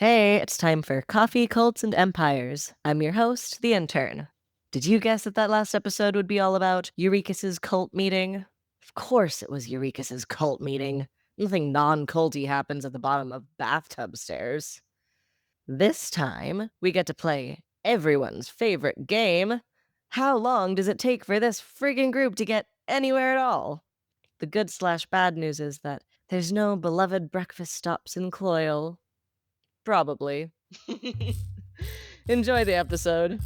Hey, it's time for Coffee, Cults, and Empires. I'm your host, the Intern. Did you guess that last episode would be all about Eurekus's cult meeting? Of course it was Eurekus's cult meeting. Nothing non-culty happens at the bottom of bathtub stairs. This time, we get to play everyone's favorite game. How long does it take for this friggin' group to get anywhere at all? The good/bad news is that there's no beloved breakfast stops in Cloyle. Probably. Enjoy the episode.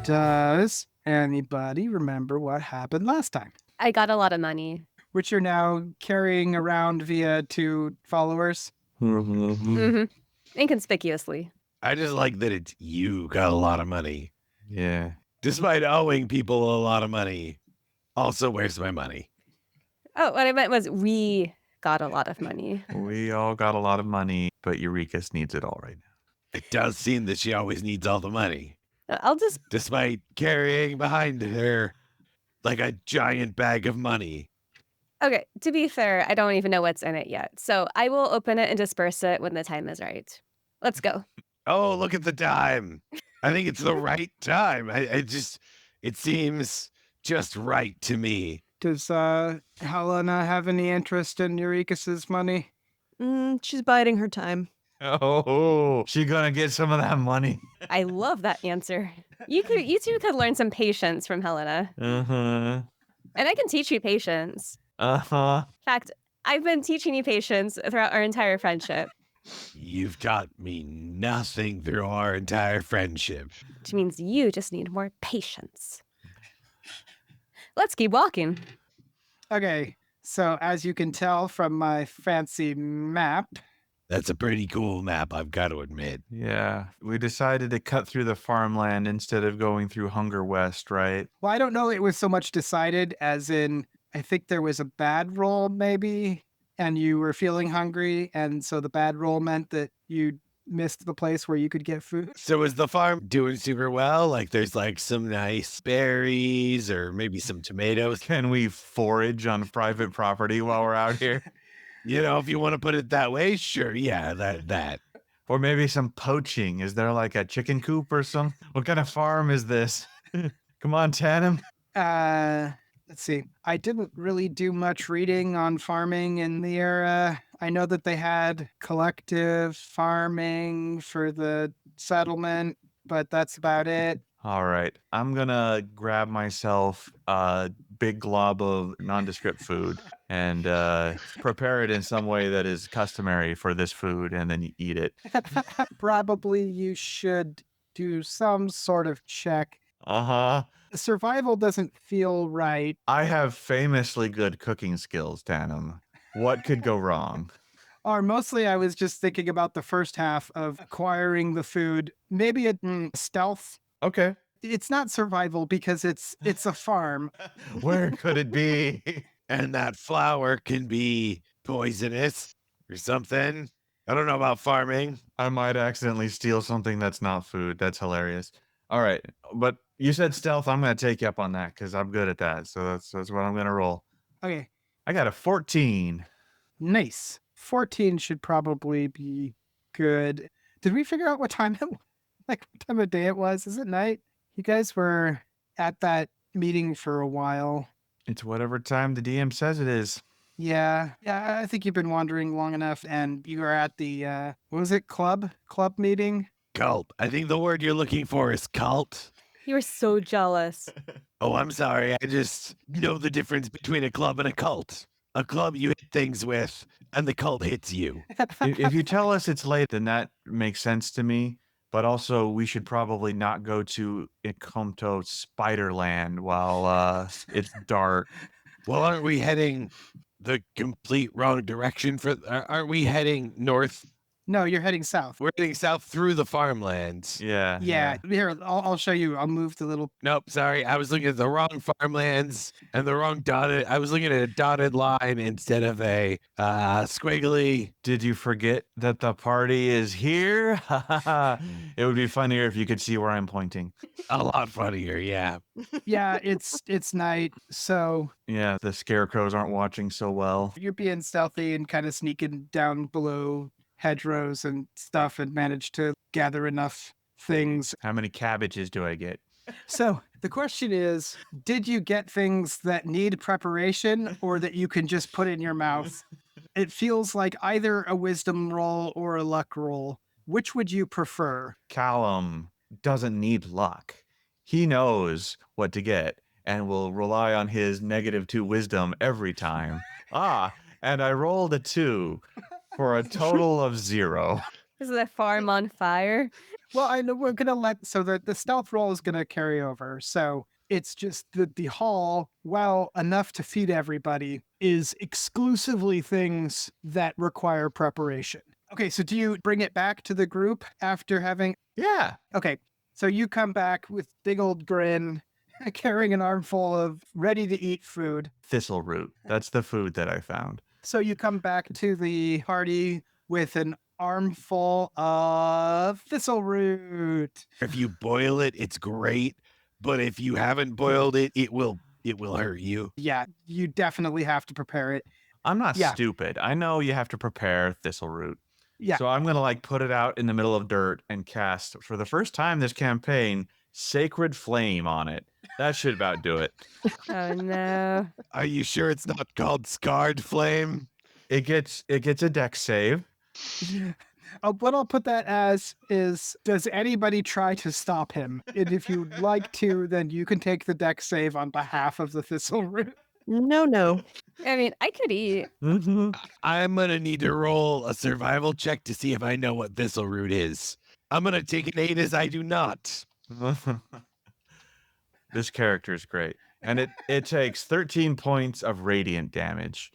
Does anybody remember what happened last time? I got a lot of money. Which you're now carrying around via 2 followers? Mm-hmm. Inconspicuously. I just like that it's you got a lot of money. Yeah. Despite owing people a lot of money. Also, where's my money? Oh, what I meant was we got a lot of money. We all got a lot of money, but Eurekus needs it all right now. It does seem that she always needs all the money. I'll just... Despite carrying behind her like a giant bag of money. Okay, to be fair, I don't even know what's in it yet. So I will open it and disperse it when the time is right. Let's go. Oh, look at the time. I think it's the right time. It seems just right to me. Does Hellena have any interest in Eurekus's money? She's biding her time. Oh, she gonna get some of that money. I love that answer. You two could learn some patience from Hellena. Uh-huh. And I can teach you patience. Uh-huh. In fact, I've been teaching you patience throughout our entire friendship. You've taught me nothing through our entire friendship. Which means you just need more patience. Let's keep walking. Okay, so as you can tell from my fancy map... That's a pretty cool map, I've got to admit. Yeah. We decided to cut through the farmland instead of going through Hunger West, right? Well, I don't know it was so much decided as in, I think there was a bad roll maybe, and you were feeling hungry, and so the bad roll meant that you missed the place where you could get food. So is the farm doing super well? Like there's like some nice berries or maybe some tomatoes. Can we forage on private property while we're out here? You know, if you want to put it that way, sure. Yeah, that. Or maybe some poaching. Is there like a chicken coop or some? What kind of farm is this? Come on, Tanam. Let's see. I didn't really do much reading on farming in the era. I know that they had collective farming for the settlement, but that's about it. All right. I'm going to grab myself a big glob of nondescript food and prepare it in some way that is customary for this food, and then you eat it. Probably you should do some sort of check. Uh-huh. Survival doesn't feel right. I have famously good cooking skills, Tanam. What could go wrong? Or mostly I was just thinking about the first half of acquiring the food. Maybe a stealth. Okay. It's not survival because it's a farm. Where could it be? And that flour can be poisonous or something. I don't know about farming. I might accidentally steal something that's not food. That's hilarious. All right. But you said stealth. I'm going to take you up on that because I'm good at that. So that's what I'm going to roll. Okay. I got a 14. Nice. 14 should probably be good. Did we figure out what time what time of day it was? Is it night? You guys were at that meeting for a while. It's whatever time the DM says it is. Yeah, I think you've been wandering long enough, and you were at the, what was it, club meeting? Cult. I think the word you're looking for is cult. You were so jealous. Oh, I'm sorry. I just know the difference between a club and a cult. A club you hit things with, and the cult hits you. If you tell us it's late, then that makes sense to me. But also, we should probably not go to Ikomto Spiderland while it's dark. Well, aren't we heading the complete wrong direction for? Aren't we heading north? No, you're heading south. We're heading south through the farmlands. Yeah. Yeah, here, I'll show you. I'll move the little. Nope, sorry. I was looking at the wrong farmlands and the wrong dotted. I was looking at a dotted line instead of a squiggly. Did you forget that the party is here? It would be funnier if you could see where I'm pointing. A lot funnier, yeah. Yeah, it's night, so Yeah, the scarecrows aren't watching so well. you're being stealthy and kind of sneaking down below hedgerows and stuff and manage to gather enough things. How many cabbages do I get? So the question is, did you get things that need preparation or that you can just put in your mouth? It feels like either a wisdom roll or a luck roll. Which would you prefer? Calumn doesn't need luck. He knows what to get and will rely on his -2 wisdom every time. And I rolled a 2 for a total of 0. Is the farm on fire? Well, I know we're going to so the stealth roll is going to carry over. So it's just the hall, while enough to feed everybody, is exclusively things that require preparation. Okay, so do you bring it back to the group after having... Yeah. Okay, so you come back with big old grin, carrying an armful of ready-to-eat food. Thistleroot. That's the food that I found. So you come back to the party with an armful of Thistleroot. If you boil it, it's great. But if you haven't boiled it, it will hurt you. Yeah, you definitely have to prepare it. I'm not Yeah. stupid. I know you have to prepare Thistleroot. Yeah. So I'm going to put it out in the middle of dirt and cast, for the first time this campaign, Sacred Flame on it. That should about do it. Oh no. Are you sure it's not called Scarred Flame? It gets a dex save. What I'll put that as is, does anybody try to stop him? And if you'd like to, then you can take the dex save on behalf of the Thistleroot. No. I mean, I could eat. I'm going to need to roll a survival check to see if I know what Thistleroot is. I'm going to take an 8 as I do not. This character is great. And it takes 13 points of radiant damage.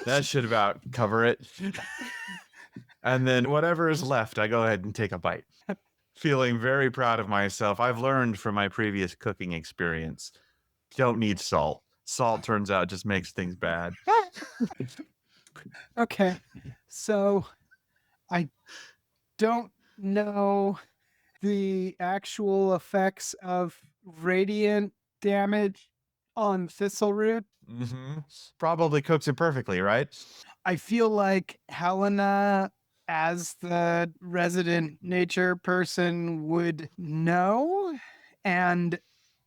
That should about cover it. And then whatever is left, I go ahead and take a bite. Feeling very proud of myself. I've learned from my previous cooking experience, don't need salt. Salt, turns out, just makes things bad. Okay, so I don't know the actual effects of radiant damage on Thistleroot. Probably cooks it perfectly, right? I feel like Hellena, as the resident nature person, would know. And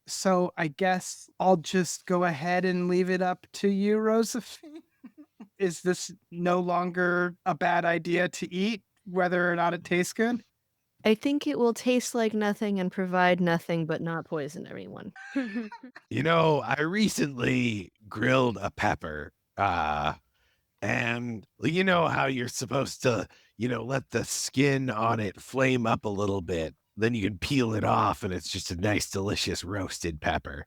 so I guess I'll just go ahead and leave it up to you, Rozafeen. Is this no longer a bad idea to eat, whether or not it tastes good? I think it will taste like nothing and provide nothing but not poison anyone. You know, I recently grilled a pepper. And you know how you're supposed to, let the skin on it flame up a little bit. Then you can peel it off and it's just a nice, delicious roasted pepper.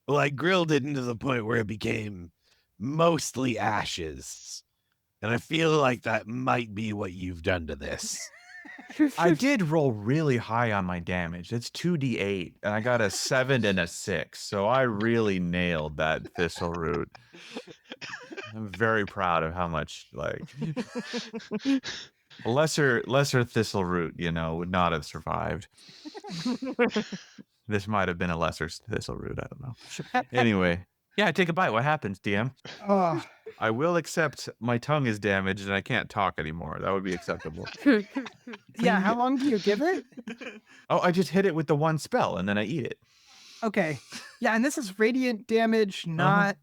Well, I grilled it into the point where it became mostly ashes. And I feel like that might be what you've done to this. I did roll really high on my damage. It's 2d8, and I got a 7 and a 6. So I really nailed that Thistleroot. I'm very proud of how much, lesser Thistleroot, would not have survived. This might have been a lesser Thistleroot. I don't know. Anyway, yeah, take a bite. What happens, DM? Oh, I will accept my tongue is damaged and I can't talk anymore. That would be acceptable. yeah. How long do you give it? Oh, I just hit it with the one spell and then I eat it. Okay. Yeah, and this is radiant damage, not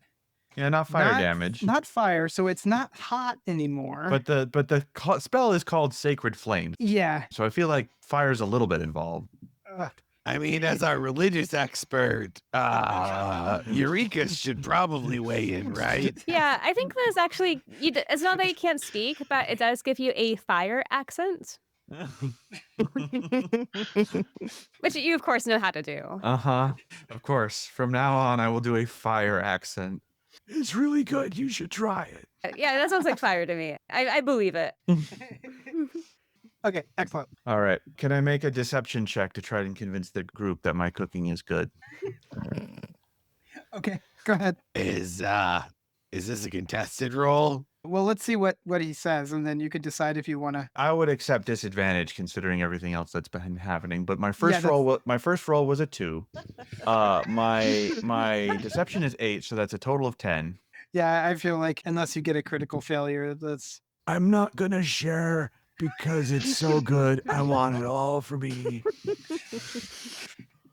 Yeah, not fire not- damage. not fire, so it's not hot anymore. But the spell is called Sacred Flame. yeah. So I feel like fire's a little bit involved. I mean, as our religious expert, Eureka should probably weigh in, right? Yeah, I think there's actually, it's not that you can't speak, but it does give you a fire accent, which you, of course, know how to do. Uh-huh. Of course. From now on, I will do a fire accent. It's really good. You should try it. Yeah, that sounds like fire to me. I believe it. Okay, excellent. All right. Can I make a deception check to try and convince the group that my cooking is good? Okay, go ahead. Is this a contested roll? Well, let's see what he says, and then you can decide if you want to. I would accept disadvantage considering everything else that's been happening. But my first Yeah, roll was a 2. My deception is 8, so that's a total of 10. Yeah, I feel like unless you get a critical failure, that's. I'm not gonna share because it's so good. I want it all for me.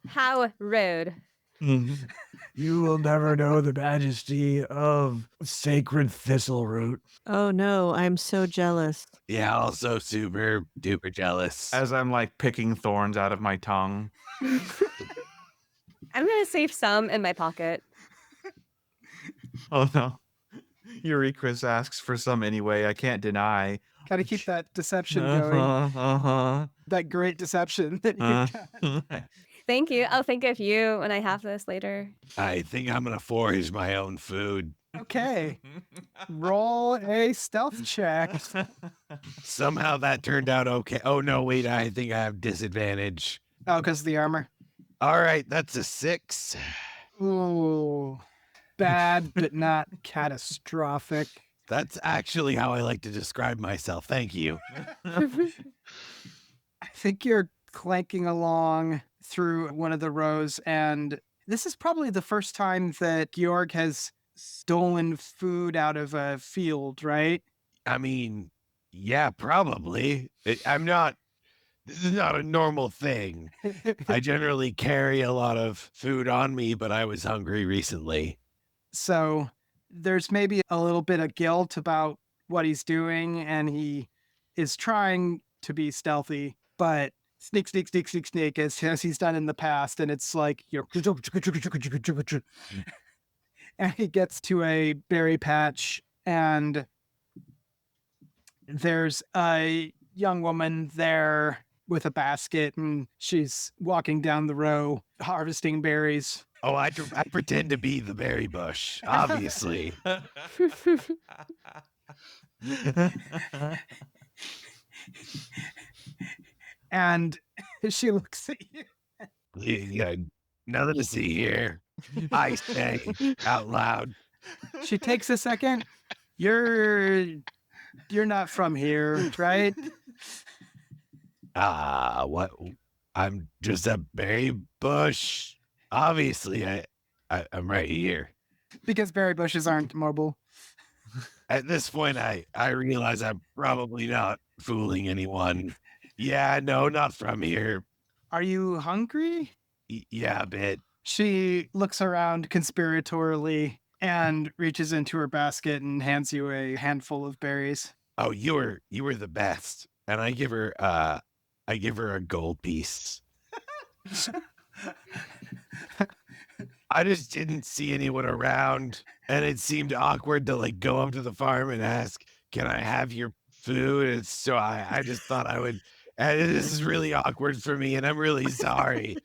How rude. You will never know the majesty of sacred Thistleroot. Oh no, I'm so jealous. Yeah, also super duper jealous. As I'm like picking thorns out of my tongue. I'm going to save some in my pocket. Oh no. Eurychus asks for some anyway. I can't deny. Got to keep that deception going. That great deception that you got. Thank you. I'll think of you when I have this later. I think I'm gonna forage my own food. Okay, roll a stealth check. Somehow that turned out okay. Oh no, wait, I think I have disadvantage. Oh, because of the armor. All right, that's a 6. Ooh, bad, but not catastrophic. That's actually how I like to describe myself. Thank you. I think you're clanking along through one of the rows, and this is probably the first time that Georg has stolen food out of a field, right? I mean, yeah, probably. This is not a normal thing. I generally carry a lot of food on me, but I was hungry recently. So there's maybe a little bit of guilt about what he's doing, and he is trying to be stealthy, but sneak, as he's done in the past, and it's like you're and he gets to a berry patch, and there's a young woman there with a basket, and she's walking down the row harvesting berries. Oh, I pretend to be the berry bush, obviously. And she looks at you. Yeah, nothing to see here. I say out loud. She takes a second. You're not from here, right? What? I'm just a berry bush. Obviously, I'm right here. Because berry bushes aren't mobile. At this point, I realize I'm probably not fooling anyone. Yeah, no, not from here. Are you hungry? Yeah, a bit. She looks around conspiratorially and reaches into her basket and hands you a handful of berries. Oh, you were the best. And I give her a gold piece. I just didn't see anyone around, and it seemed awkward to like go up to the farm and ask, "Can I have your food?" And so I just thought I would. And this is really awkward for me, and I'm really sorry.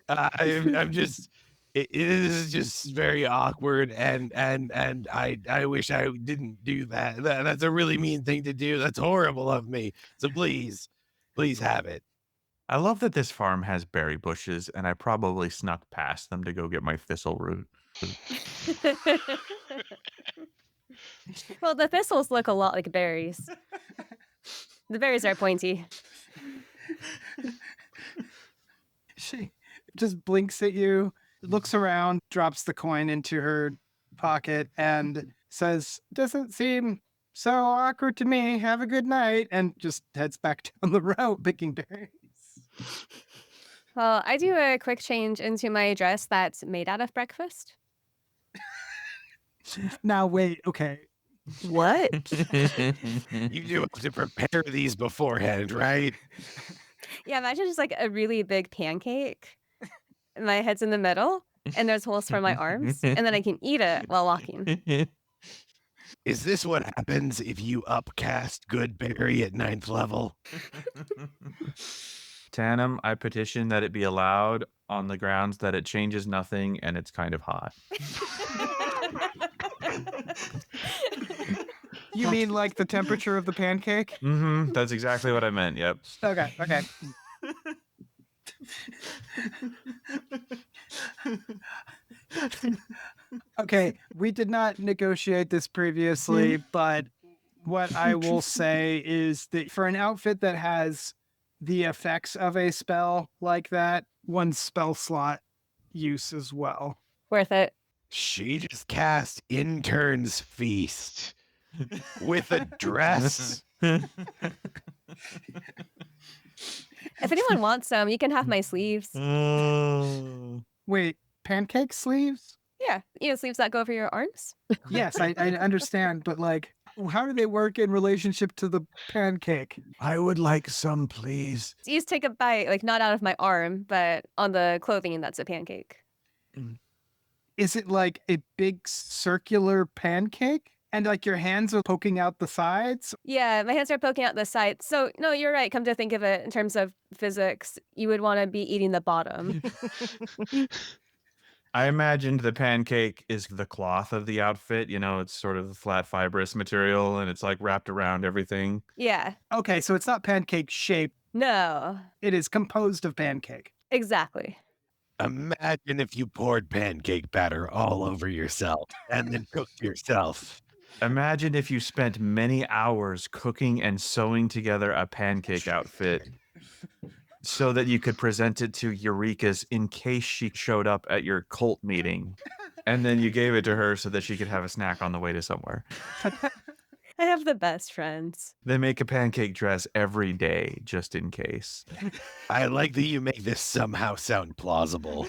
I'm just. It is just very awkward, and I wish I didn't do that. That's a really mean thing to do. That's horrible of me. So please have it. I love that this farm has berry bushes, and I probably snuck past them to go get my Thistleroot. Well, the thistles look a lot like berries. The berries are pointy. She just blinks at you, looks around, drops the coin into her pocket, and says, "Doesn't seem so awkward to me. Have a good night," and just heads back down the road picking berries. Well, I do a quick change into my dress that's made out of breakfast. Now, wait, okay. What? You do have to prepare these beforehand, right? Yeah, imagine just like a really big pancake. My head's in the middle, and there's holes for my arms, and then I can eat it while walking. Is this what happens if you upcast good berry at 9th level? Tanam, I petition that it be allowed on the grounds that it changes nothing and it's kind of hot. You mean like the temperature of the pancake? That's exactly what I meant. Yep. Okay. Okay, we did not negotiate this previously, but what I will say is that for an outfit that has the effects of a spell like that, one spell slot use as well. Worth it. She just cast Intern's Feast with a dress. If anyone wants some, you can have my sleeves. Wait, pancake sleeves? Yeah, sleeves that go over your arms. Yes, I understand, but like, how do they work in relationship to the pancake? I would like some, please. So you just take a bite, like not out of my arm, but on the clothing, and that's a pancake. Is it like a big circular pancake? And like your hands are poking out the sides? Yeah, my hands are poking out the side. So no, you're right. Come to think of it, in terms of physics, you would want to be eating the bottom. I imagined the pancake is the cloth of the outfit. It's sort of flat fibrous material and it's like wrapped around everything. Yeah. Okay, so it's not pancake shaped. No. It is composed of pancake. Exactly. Imagine if you poured pancake batter all over yourself and then cooked yourself. Imagine if you spent many hours cooking and sewing together a pancake outfit so that you could present it to Eureka's in case she showed up at your cult meeting. And then you gave it to her so that she could have a snack on the way to somewhere. I have the best friends. They make a pancake dress every day, just in case. I like that you make this somehow sound plausible.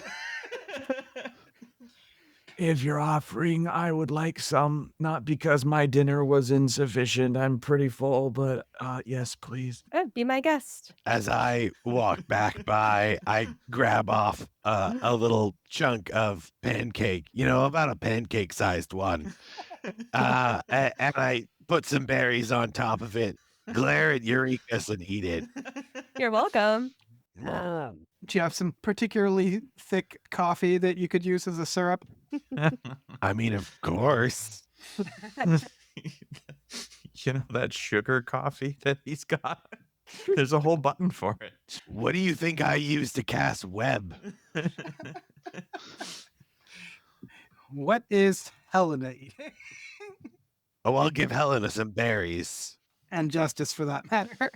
If you're offering, I would like some, not because my dinner was insufficient. I'm pretty full, but yes, please. Be my guest. As I walk back by, I grab off a little chunk of pancake, about a pancake-sized one. And I put some berries on top of it, glare at Eureka's and eat it. You're welcome. Do you have some particularly thick coffee that you could use as a syrup? I mean, of course. That sugar coffee that he's got? There's a whole button for it. What do you think I use to cast web? What is Hellena eating? Oh, I'll give Hellena some berries. And Justice for that matter.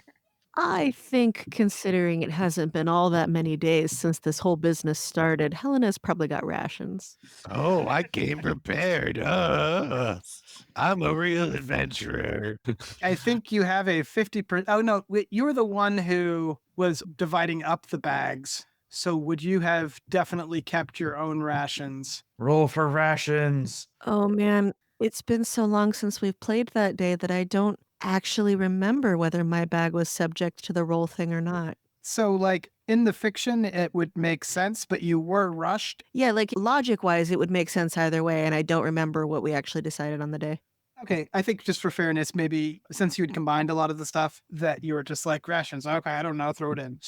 I think, considering it hasn't been all that many days since this whole business started, Helena's probably got rations. Oh, I came prepared. I'm a real adventurer. I think you have a 50%. Oh, no, you were the one who was dividing up the bags. So would you have definitely kept your own rations? Roll for rations. Oh man, it's been so long since we've played that day that I don't actually remember whether my bag was subject to the roll thing or not. So, like, in the fiction, it would make sense, but you were rushed. Yeah, like logic-wise, it would make sense either way, and I don't remember what we actually decided on the day. Okay, I think just for fairness, maybe since you had combined a lot of the stuff, that you were just like, rations. Okay, I don't know, throw it in.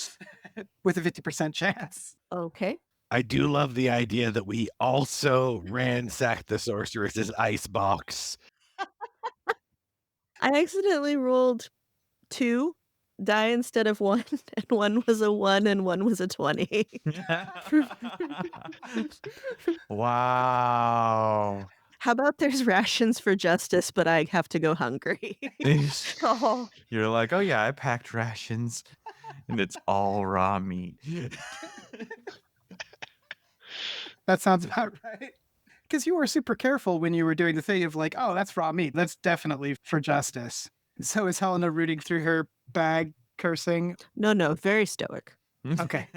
With a 50% chance. Okay. I do love the idea that we also ransacked the sorceress's ice box. I accidentally rolled 2 die instead of 1, and 1 was a 1 and 1 was a 20. Wow. How about there's rations for Justice, but I have to go hungry? Oh, You're like, oh yeah, I packed rations. And it's all raw meat. That sounds about right. Because you were super careful when you were doing the thing of like, oh, that's raw meat. That's definitely for Justice. So is Hellena rooting through her bag, cursing? No, very stoic. Okay.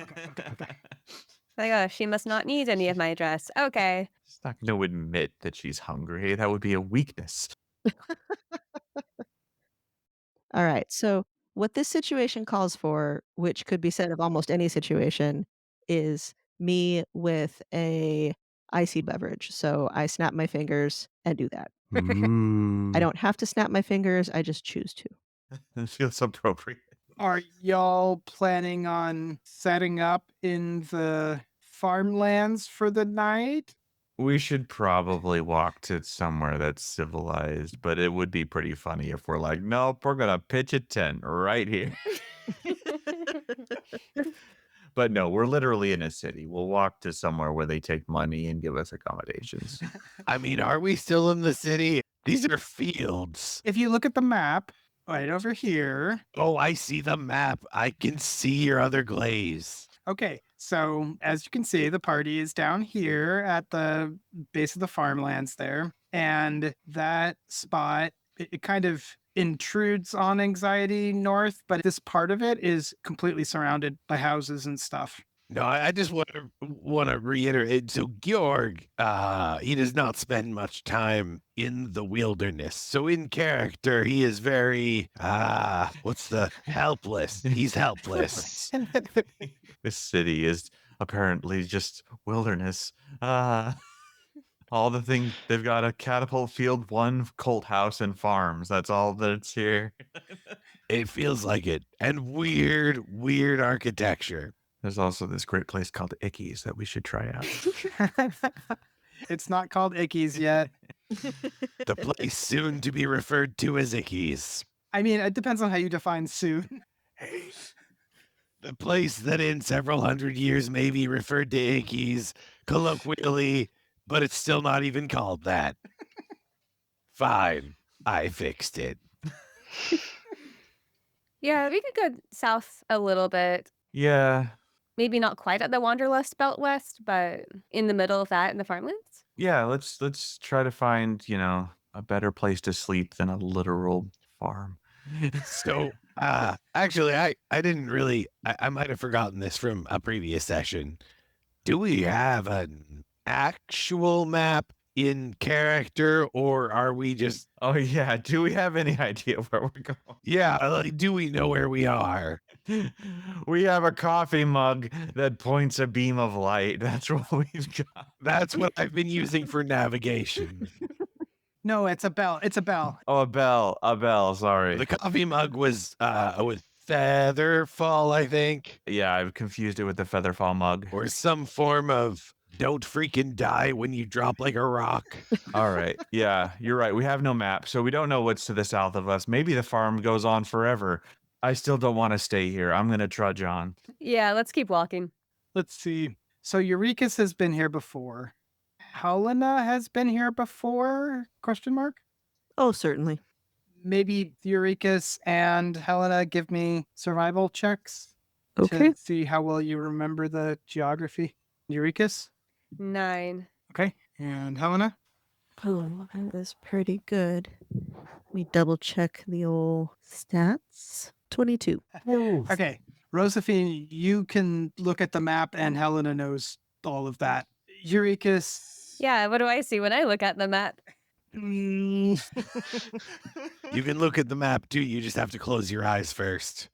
like, oh, she must not need any of my dress. Okay. She's not going to admit that she's hungry. That would be a weakness. All right, so what this situation calls for, which could be said of almost any situation, is me with a icy beverage. So I snap my fingers and do that. I don't have to snap my fingers, I just choose to. It feels appropriate. Are y'all planning on setting up in the farmlands for the night? We should probably walk to somewhere that's civilized, but it would be pretty funny if we're like, nope, we're gonna pitch a tent right here. But no, we're literally in a city. We'll walk to somewhere where they take money and give us accommodations. I mean, are we still in the city? These are fields. If you look at the map right over here. Oh, I see the map. I can see your other glaze. Okay, so as you can see, the party is down here at the base of the farmlands there. And that spot, it kind of intrudes on Anxiety North, but this part of it is completely surrounded by houses and stuff. No, I just want to reiterate. So Georg, he does not spend much time in the wilderness. So in character, he is very helpless. He's helpless. This city is apparently just wilderness. All the things, they've got a catapult field, one cult house, and farms. That's all that's here. It feels like it. And weird architecture. There's also this great place called Icky's that we should try out. It's not called Icky's yet. The place soon to be referred to as Icky's. I mean, it depends on how you define soon. The place that in several hundred years may be referred to Icky's colloquially, but it's still not even called that. Fine, I fixed it. Yeah, we could go south a little bit. Yeah. Maybe not quite at the Wanderlust Belt West, but in the middle of that in the farmlands. Yeah, let's try to find, a better place to sleep than a literal farm. So, actually, I didn't really, I might have forgotten this from a previous session. Do we have an actual map in character, or are we just... Oh, yeah. Do we have any idea where we're going? Yeah, like, do we know where we are? We have a coffee mug that points a beam of light. That's what we've got. That's what I've been using for navigation. No, it's a bell. It's a bell. Oh, a bell. Sorry. The coffee mug was with Featherfall, I think. Yeah, I've confused it with the Featherfall mug. Or some form of don't freaking die when you drop like a rock. All right. Yeah, you're right. We have no map, so we don't know what's to the south of us. Maybe the farm goes on forever. I still don't want to stay here. I'm going to trudge on. Yeah, let's keep walking. Let's see. So Eurekis has been here before. Hellena has been here before? Question mark? Oh, certainly. Maybe Eurekis and Hellena give me survival checks Okay. to see how well you remember the geography. Eurekis? 9. Okay. And Hellena? Oh, that was pretty good. Let me double check the old stats. 22. Okay. Rozafeen, you can look at the map and Hellena knows all of that. Eurekis. Yeah, what do I see when I look at the map? You can look at the map too. You just have to close your eyes first.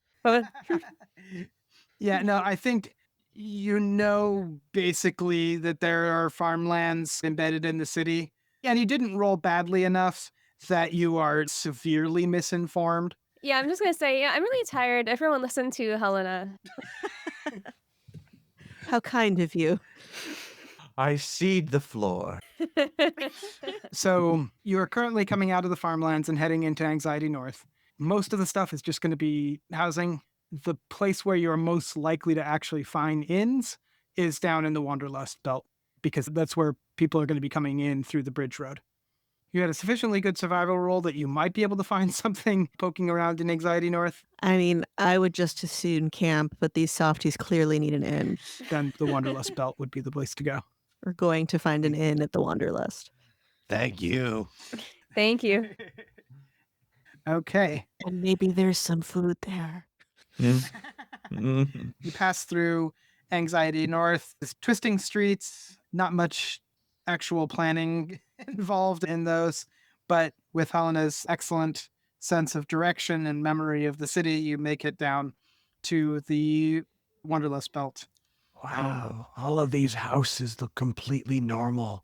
Yeah, no, I think you know basically that there are farmlands embedded in the city. And you didn't roll badly enough that you are severely misinformed. Yeah, I'm just going to say, yeah, I'm really tired. Everyone listen to Hellena. How kind of you. I seed the floor. So you are currently coming out of the farmlands and heading into Anxiety North. Most of the stuff is just going to be housing. The place where you're most likely to actually find inns is down in the Wanderlust Belt, because that's where people are going to be coming in through the bridge road. You had a sufficiently good survival roll that you might be able to find something poking around in Anxiety North. I mean, I would just as soon camp, but these softies clearly need an inn. Then the Wanderlust Belt would be the place to go. We're going to find an inn at the Wanderlust. Thank you. Thank you. Okay. And maybe there's some food there. You pass through Anxiety North. There's twisting streets, not much actual planning involved in those, but with Helena's excellent sense of direction and memory of the city, you make it down to the Wanderlust Belt. Wow, all of these houses look completely normal.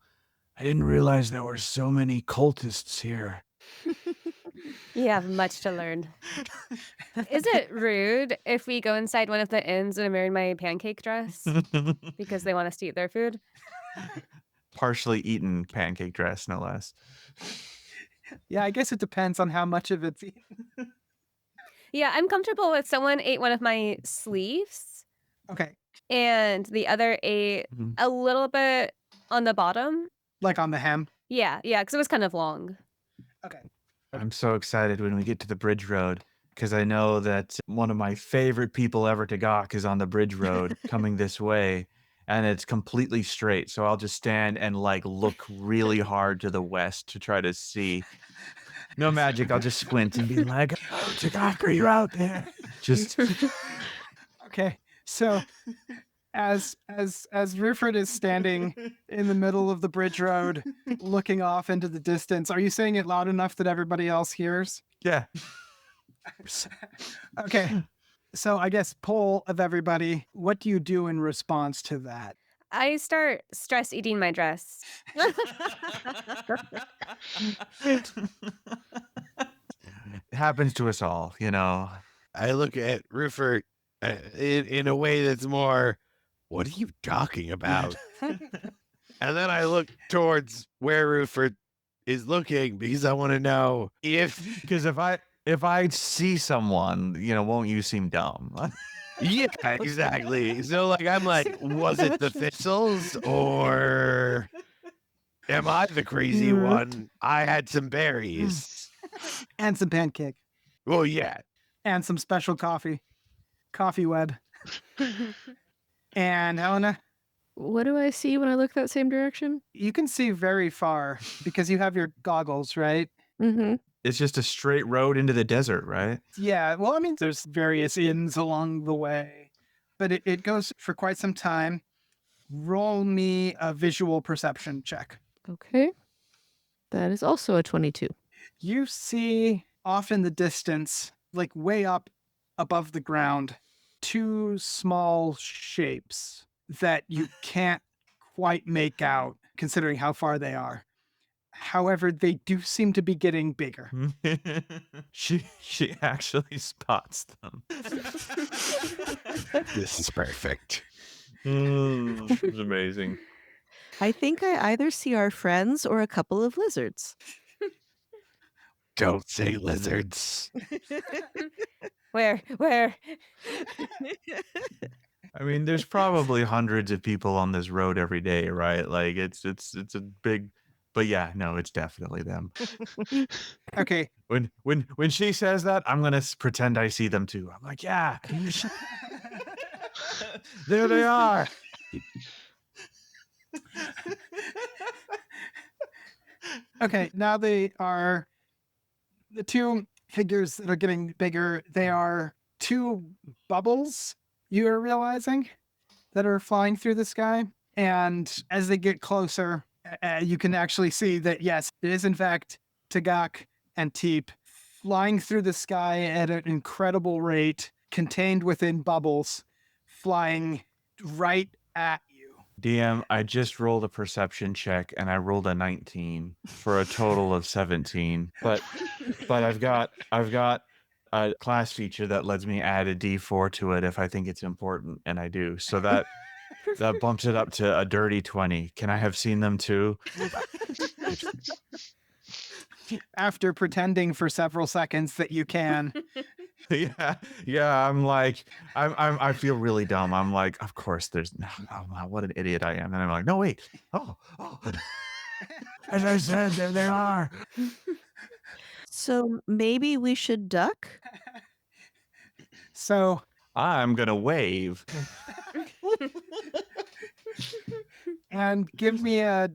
I didn't realize there were so many cultists here. You have much to learn. Is it rude if we go inside one of the inns and I'm wearing my pancake dress because they want us to eat their food? partially eaten pancake dress, no less. Yeah, I guess it depends on how much of it's eaten. Yeah, I'm comfortable with someone ate one of my sleeves Okay, and the other ate Mhm. a little bit on the bottom. like on the hem. Yeah, because it was kind of long. Okay. I'm so excited when we get to the bridge road because I know that one of my favorite people ever to gawk is on the bridge road coming this way, and it's completely straight. So I'll just stand and like look really hard to the west to try to see. No magic. I'll just squint and be like, "Oh, Tagak, are you out there?" Just Okay. So as Ruffort is standing in the middle of the bridge road, looking off into the distance, are you saying it loud enough that everybody else hears? yeah. Okay. So I guess poll of everybody, what do you do in response to that? I start stress eating my dress. It happens to us all, you know. I look at Ruffort in a way that's more, what are you talking about? And then I look towards where Ruffort is looking because I want to know if, Because if I see someone, you know, won't you seem dumb? yeah, exactly. So like, I'm like, was it the thistles or am I the crazy one? I had some berries. And some pancake. Well, yeah. And some special coffee. Coffee web. And Hellena, What do I see when I look that same direction? you can see very far because you have your goggles, right? Mm-hmm. It's just a straight road into the desert, right? Yeah, well, I mean, there's various inns along the way, but it goes for quite some time. Roll me a visual perception check. Okay. That is also a 22. You see off in the distance, like way up above the ground, two small shapes that you can't quite make out considering how far they are. However, they do seem to be getting bigger. she actually spots them. This is perfect. It's amazing. I think I either see our friends or a couple of lizards. Don't say lizards. Where? I mean, there's probably hundreds of people on this road every day, right? Like it's a big, but yeah, no, it's definitely them. Okay. When she says that, I'm gonna pretend I see them too. I'm like, yeah, there they are. Okay, now they are the two figures that are getting bigger. They are two bubbles, you are realizing, that are flying through the sky. And as they get closer, you can actually see that, yes, it is in fact Tagak and Teep flying through the sky at an incredible rate, contained within bubbles, flying right at you. DM, I just rolled a perception check and I rolled a 19 for a total of 17. But I've got a class feature that lets me add a D4 to it if I think it's important, and I do. So that bumps it up to a dirty 20. Can I have seen them too? After pretending for several seconds that you can. yeah. I'm like, I feel really dumb. I'm like, of course there's no, what an idiot I am. And I'm like, no, wait. Oh. As I said, there they are. So maybe we should duck? So I'm gonna wave. and give me a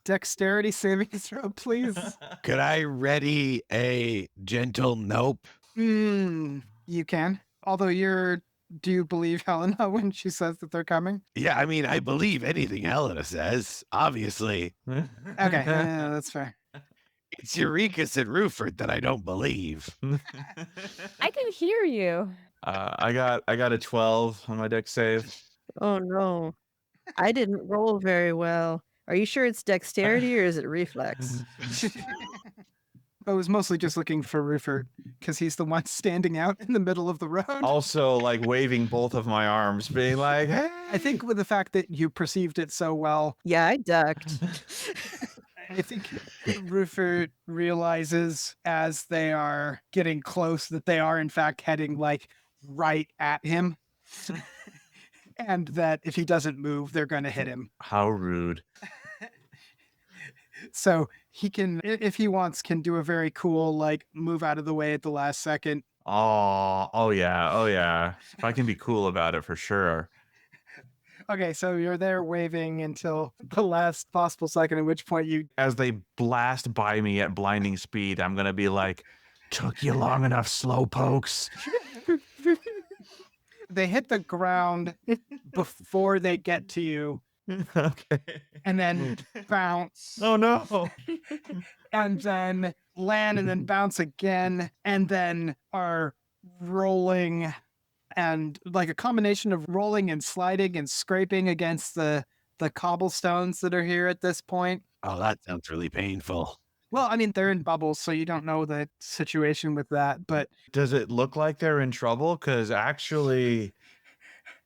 dexterity saving throw, please. Could I ready a gentle nope? You can. Although do you believe Hellena when she says that they're coming? Yeah, I mean, I believe anything Hellena says, obviously. Okay, yeah, that's fair. It's Eurekas and Ruffort that I don't believe. I can hear you. I got a 12 on my dex save. Oh no. I didn't roll very well. Are you sure it's dexterity or is it reflex? I was mostly just looking for Ruffort because he's the one standing out in the middle of the road. Also, like waving both of my arms, being like, hey. I think with the fact that you perceived it so well, Yeah, I ducked. I think Ruffort realizes as they are getting close that they are in fact heading like right at him. And that if he doesn't move, they're going to hit him. How rude. So he can, if he wants, can do a very cool, like, move out of the way at the last second. Oh yeah. If I can be cool about it, for sure. Okay, so you're there waving until the last possible second, at which point you... As they blast by me at blinding speed, I'm gonna be like, took you long enough, slowpokes. They hit the ground before they get to you, Okay. and then bounce, Oh no. and then land, and then bounce again, and then are rolling, and like a combination of rolling and sliding and scraping against the cobblestones that are here at this point. Oh, that sounds really painful. Well, I mean, they're in bubbles, so you don't know the situation with that, but Does it look like they're in trouble? Because actually,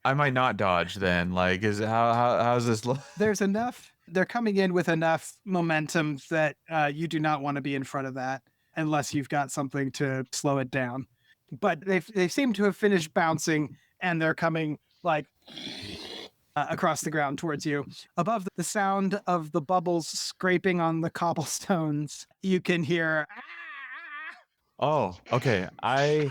I might not dodge then. Like, how's this look? there's enough. They're coming in with enough momentum that you do not want to be in front of that unless you've got something to slow it down. But they seem to have finished bouncing, and they're coming like across the ground towards you. Above the sound of the bubbles scraping on the cobblestones, you can hear... Oh, okay. I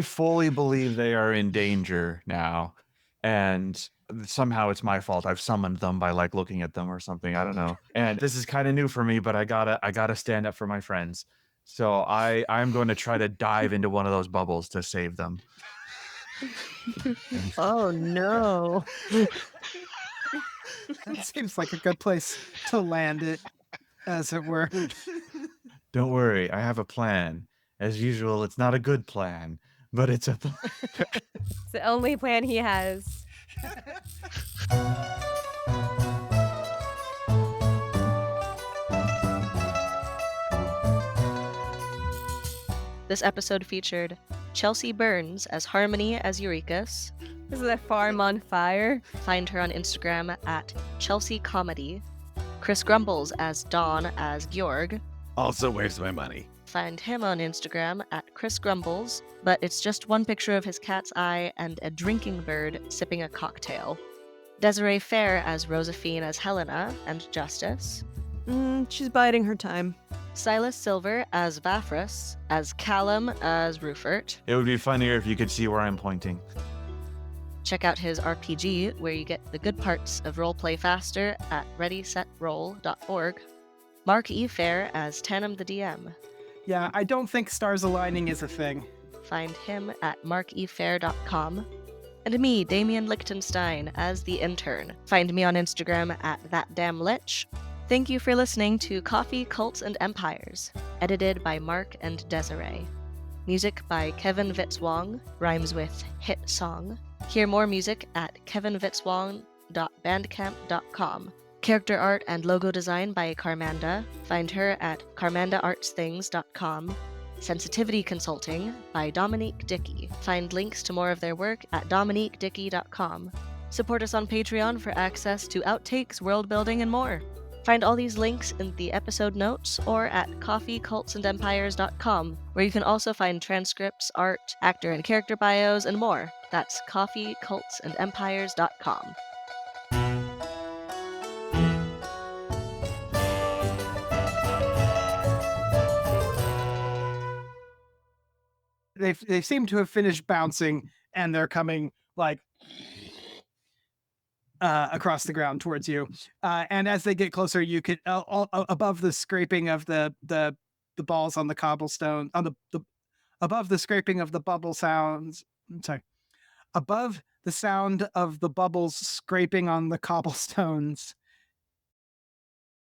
fully believe they are in danger now, and somehow it's my fault. I've summoned them by like looking at them or something. I don't know. And this is kind of new for me, but I gotta stand up for my friends. So I'm going to try to dive into one of those bubbles to save them. Oh no. That seems like a good place to land it, as it were. Don't worry, I have a plan. As usual, it's not a good plan, but it's a It's the only plan he has. This episode featured Chelsea Burns as Harmony as Eurekas. This is a farm on fire. Find her on Instagram at Chelsea Comedy. Chris Grumbles as Dawn as Georg. Also, where's my money? Find him on Instagram at Chris Grumbles, but it's just one picture of his cat's eye and a drinking bird sipping a cocktail. Desiree Phair as Rozafeen as Hellena and Justice. She's biding her time. Sylas Silver as Vafrus, as Calumn as Ruffort. It would be funnier if you could see where I'm pointing. Check out his RPG, where you get the good parts of roleplay faster at readysetroll.org. Mark E. Fair as Tanam the DM. Yeah, I don't think stars aligning is a thing. Find him at markefair.com. And me, Damian Lichtenstein, as the Intern. Find me on Instagram at thatdamnlich. Thank you for listening to Coffee, Cults, and Empires, edited by Mark and Desiree. Music by Kevin Vitzwong, rhymes with hit song. Hear more music at kevinvitzwong.bandcamp.com. Character art and logo design by Carmanda. Find her at carmandaartsthings.com. Sensitivity Consulting by Dominique Dickey. Find links to more of their work at dominiquedickey.com. Support us on Patreon for access to outtakes, world building, and more. Find all these links in the episode notes or at coffeecultsandempires.com, where you can also find transcripts, art, actor and character bios, and more. That's coffeecultsandempires.com. They seem to have finished bouncing, and they're coming like across the ground towards you. And as they get closer, you can above the scraping of the balls on the cobblestone, on the above the scraping of the bubble sounds. Sorry, above the sound of the bubbles scraping on the cobblestones,